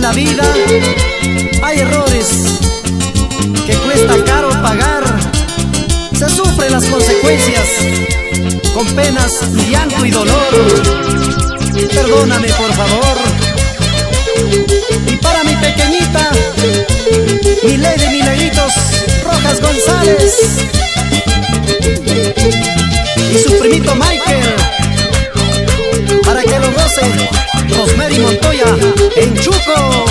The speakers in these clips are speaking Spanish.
la vida hay errores que cuesta caro pagar. Se sufren las consecuencias con penas, llanto y dolor. Perdóname por favor. Y para mi pequeñita, mi Lady Milagritos Rojas González, y su primito Michael, para que lo goce Rosemary Montoya en Chuco.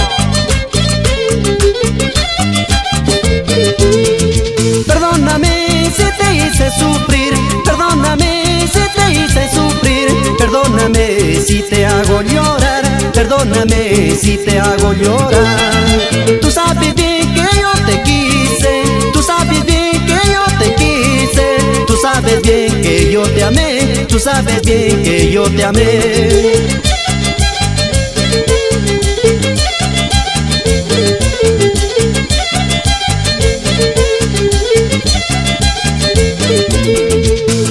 Perdóname si te hice sufrir, perdóname si te hice sufrir, perdóname si te hago llorar, perdóname si te hago llorar. Tú sabes bien que yo te quise, tú sabes bien que yo te quise, tú sabes bien que yo te amé, tú sabes bien que yo te amé.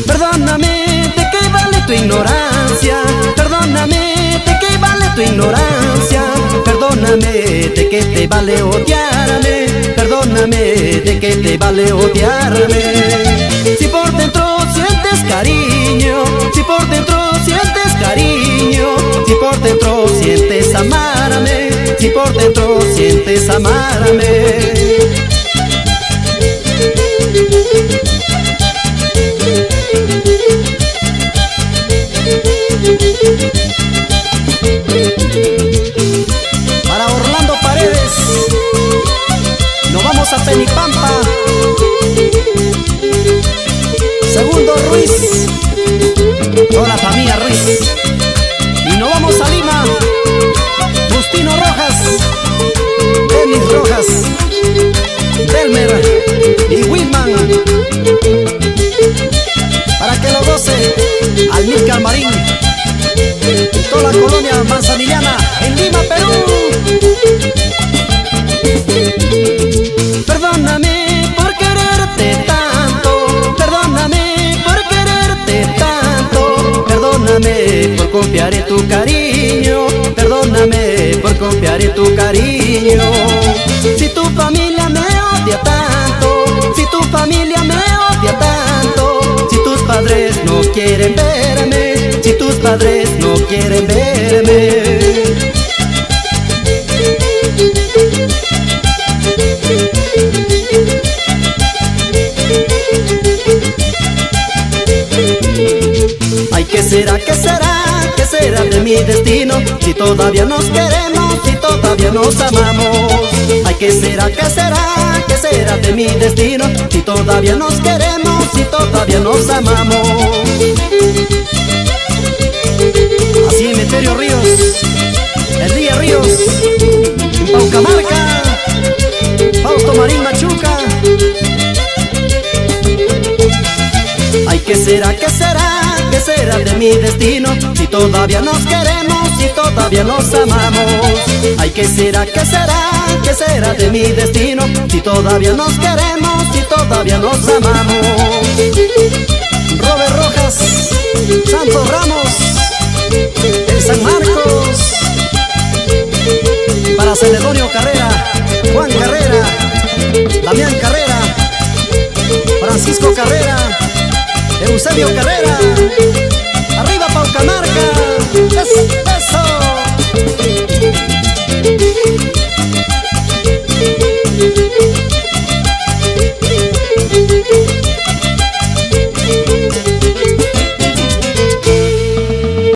Perdóname, ¿de qué vale tu ignorancia? Perdóname, ¿de qué vale tu ignorancia? Perdóname, ¿de qué te vale odiarme? Perdóname, ¿de qué te vale odiarme? Si por dentro sientes cariño, si por dentro sientes cariño, si por dentro sientes amarme, si por dentro sientes amarme. Para Orlando Paredes, nos vamos a Penipampa. Segundo Ruiz, toda la familia Ruiz. Y nos vamos a Lima, Justino Rojas, Denis Rojas, Delmer y Wilman, para que lo goce Almícar Marín y toda la colonia manzanillana en Lima, Perú. Perdóname por quererte tanto, perdóname por quererte tanto, perdóname por confiar en tu cariño, perdóname por confiar en tu cariño. Si tu familia me odia tanto, si tu familia me odia tanto, si tus padres no quieren verme, si tus padres no quieren verme. Ay, ¿qué será, qué será, qué será de mi destino? Si todavía nos queremos, si todavía nos amamos. Ay, ¿qué será, qué será, qué será de mi destino? Si todavía nos queremos, si todavía nos amamos. Así en Emeterio Ríos, el Día Ríos, en Paucamarca, Fausto Marín Machuca. Ay, ¿qué será, qué será, qué será de mi destino? Si todavía nos queremos, si todavía nos amamos. Ay, ¿qué será, qué será, qué será de mi destino? Si todavía nos queremos, si todavía nos amamos. Robert Rojas, Santos Ramos, en San Marcos, para Celedonio Carrera, Juan Carrera, Damián Carrera, Francisco Carrera, Eusebio Carrera.